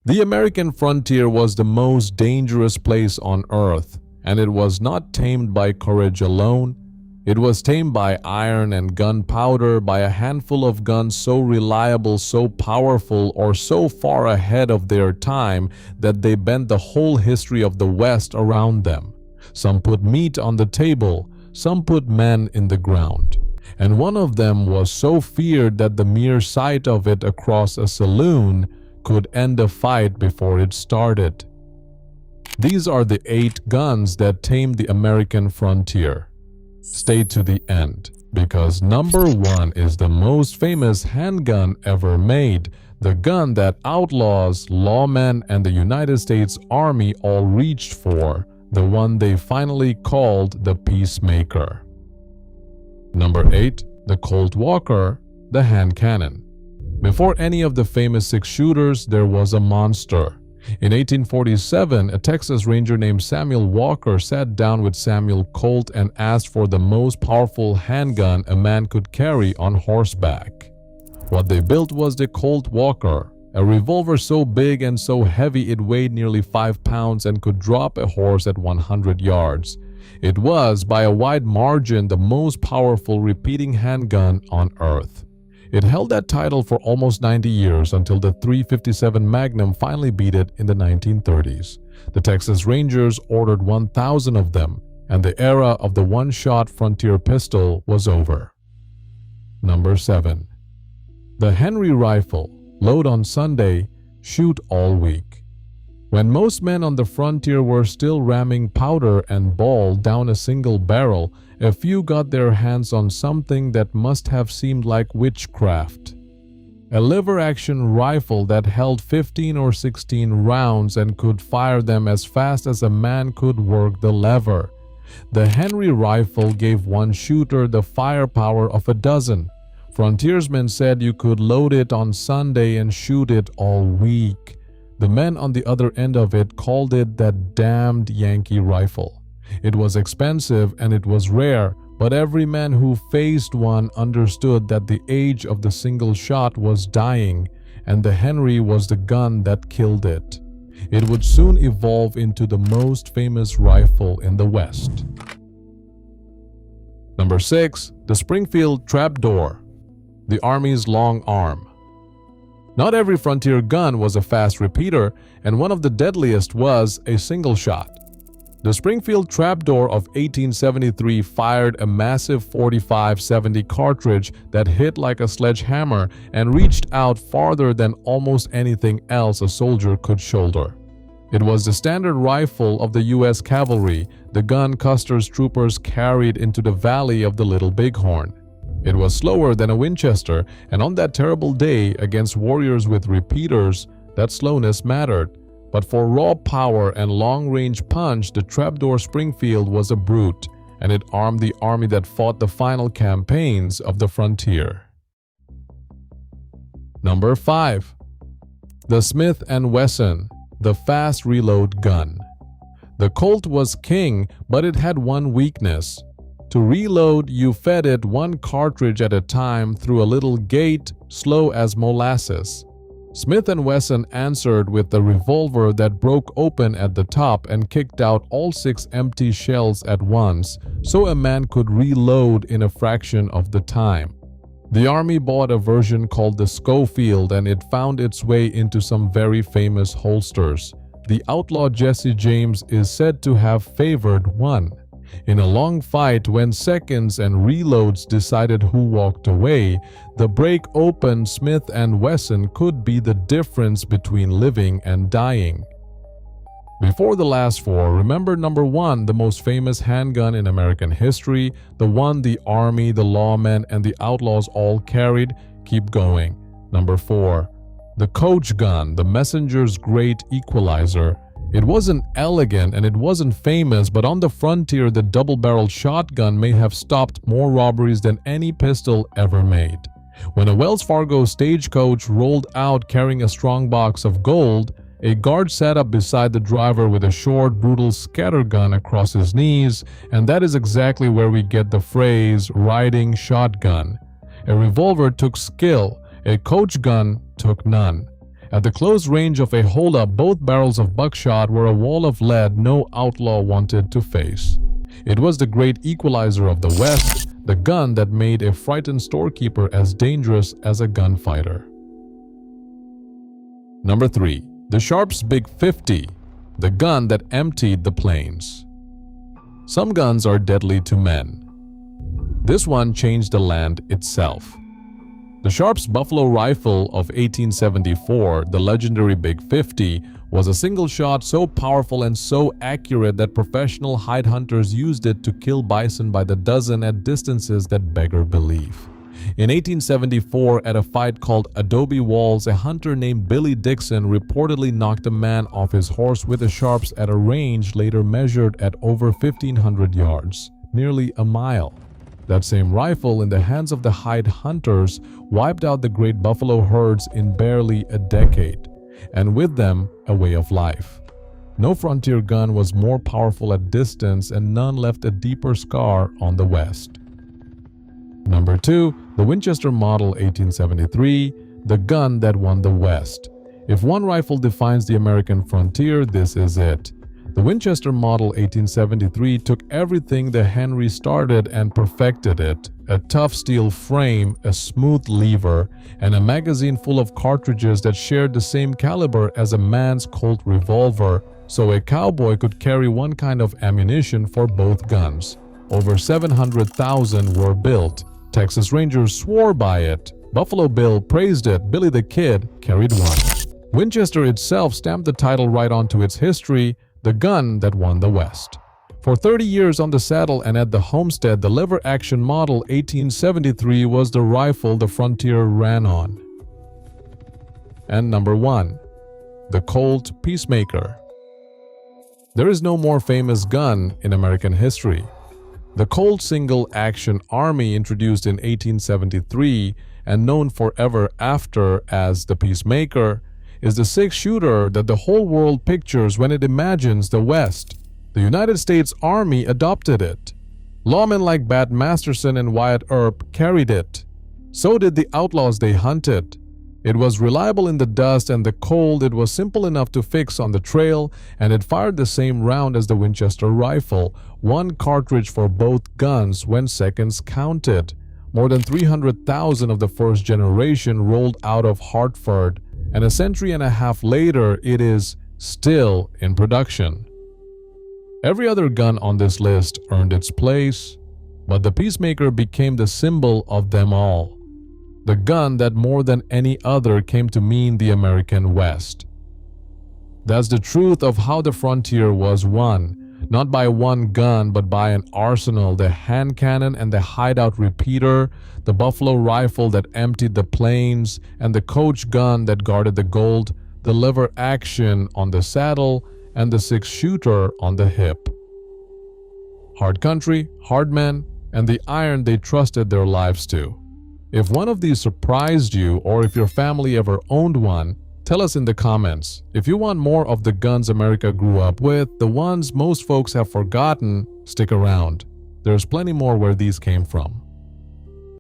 The American frontier was the most dangerous place on earth, and it was not tamed by courage alone. It was tamed by iron and gunpowder, by a handful of guns so reliable, so powerful, or so far ahead of their time that they bent the whole history of the West around them. Some put meat on the table, some put men in the ground. And one of them was so feared that the mere sight of it across a saloon could end a fight before it started. These are the 8 guns that tamed the American frontier. Stay to the end, because number 1 is the most famous handgun ever made, the gun that outlaws, lawmen, and the United States Army all reached for, the one they finally called the Peacemaker. Number 8, the Colt Walker, the hand cannon. Before any of the famous 6-shooters, there was a monster. In 1847, a Texas Ranger named Samuel Walker sat down with Samuel Colt and asked for the most powerful handgun a man could carry on horseback. What they built was the Colt Walker, a revolver so big and so heavy it weighed nearly 5 pounds and could drop a horse at 100 yards. It was, by a wide margin, the most powerful repeating handgun on earth. It held that title for almost 90 years until the .357 Magnum finally beat it in the 1930s. The Texas Rangers ordered 1,000 of them, and the era of the one-shot frontier pistol was over. Number 7. The Henry rifle, load on Sunday, shoot all week. When most men on the frontier were still ramming powder and ball down a single barrel, a few got their hands on something that must have seemed like witchcraft. A lever-action rifle that held 15 or 16 rounds and could fire them as fast as a man could work the lever. The Henry rifle gave one shooter the firepower of a dozen. Frontiersmen said you could load it on Sunday and shoot it all week. The men on the other end of it called it that damned Yankee rifle. It was expensive and it was rare, but every man who faced one understood that the age of the single shot was dying, and the Henry was the gun that killed it. It would soon evolve into the most famous rifle in the West. Number 6. The Springfield Trapdoor, the Army's long arm. Not every frontier gun was a fast repeater, and one of the deadliest was a single shot. The Springfield Trapdoor of 1873 fired a massive .45-70 cartridge that hit like a sledgehammer and reached out farther than almost anything else a soldier could shoulder. It was the standard rifle of the U.S. cavalry, the gun Custer's troopers carried into the valley of the Little Bighorn. It was slower than a Winchester, and on that terrible day against warriors with repeaters, that slowness mattered. But for raw power and long-range punch, the Trapdoor Springfield was a brute, and it armed the army that fought the final campaigns of the frontier. Number 5. The Smith & Wesson, the fast reload gun. The Colt was king, but it had one weakness. To reload, you fed it one cartridge at a time through a little gate, slow as molasses. Smith & Wesson answered with a revolver that broke open at the top and kicked out all 6 empty shells at once, so a man could reload in a fraction of the time. The Army bought a version called the Schofield, and it found its way into some very famous holsters. The outlaw Jesse James is said to have favored one. In a long fight, when seconds and reloads decided who walked away, the break open Smith & Wesson could be the difference between living and dying. Before the last 4, remember number 1, the most famous handgun in American history, the one the Army, the lawmen, and the outlaws all carried? Keep going. Number 4, the coach gun, the messenger's great equalizer. It wasn't elegant and it wasn't famous, but on the frontier the double-barreled shotgun may have stopped more robberies than any pistol ever made. When a Wells Fargo stagecoach rolled out carrying a strong box of gold, a guard sat up beside the driver with a short, brutal scattergun across his knees, and that is exactly where we get the phrase riding shotgun. A revolver took skill, a coach gun took none. At the close range of a holdup, both barrels of buckshot were a wall of lead no outlaw wanted to face. It was the great equalizer of the West, the gun that made a frightened storekeeper as dangerous as a gunfighter. Number 3. The Sharp's Big 50, the gun that emptied the plains. Some guns are deadly to men. This one changed the land itself. The Sharp's Buffalo Rifle of 1874, the legendary Big 50, was a single shot so powerful and so accurate that professional hide hunters used it to kill bison by the dozen at distances that beggar belief. In 1874, at a fight called Adobe Walls, a hunter named Billy Dixon reportedly knocked a man off his horse with the Sharps at a range later measured at over 1,500 yards, nearly a mile. That same rifle in the hands of the hide hunters wiped out the great buffalo herds in barely a decade, and with them, a way of life. No frontier gun was more powerful at distance, and none left a deeper scar on the West. Number 2. The Winchester Model 1873, the gun that won the West. If one rifle defines the American frontier, this is it. The Winchester Model 1873 took everything the Henry started and perfected it: a tough steel frame, a smooth lever, and a magazine full of cartridges that shared the same caliber as a man's Colt revolver, so a cowboy could carry one kind of ammunition for both guns. Over 700,000 were built. Texas Rangers swore by it. Buffalo Bill praised it. Billy the Kid carried one. Winchester itself stamped the title right onto its history: the gun that won the West. For 30 years on the saddle and at the homestead, the lever-action Model 1873 was the rifle the frontier ran on. And number 1. The Colt Peacemaker. There is no more famous gun in American history. The Colt Single-Action Army, introduced in 1873 and known forever after as the Peacemaker, is the six-shooter that the whole world pictures when it imagines the West. The United States Army adopted it. Lawmen like Bat Masterson and Wyatt Earp carried it. So did the outlaws they hunted. It was reliable in the dust and the cold. It was simple enough to fix on the trail, and it fired the same round as the Winchester rifle, one cartridge for both guns when seconds counted. More than 300,000 of the first generation rolled out of Hartford, and a century and a half later, it is still in production. Every other gun on this list earned its place, but the Peacemaker became the symbol of them all. The gun that more than any other came to mean the American West. That's the truth of how the frontier was won, not by one gun but by an arsenal: the hand cannon and the hideout repeater, the buffalo rifle that emptied the plains, and the coach gun that guarded the gold, the lever action on the saddle, and the six-shooter on the hip. Hard country, hard men, and the iron they trusted their lives to. If one of these surprised you, or if your family ever owned one, tell us in the comments. If you want more of the guns America grew up with, the ones most folks have forgotten, stick around. There's plenty more where these came from.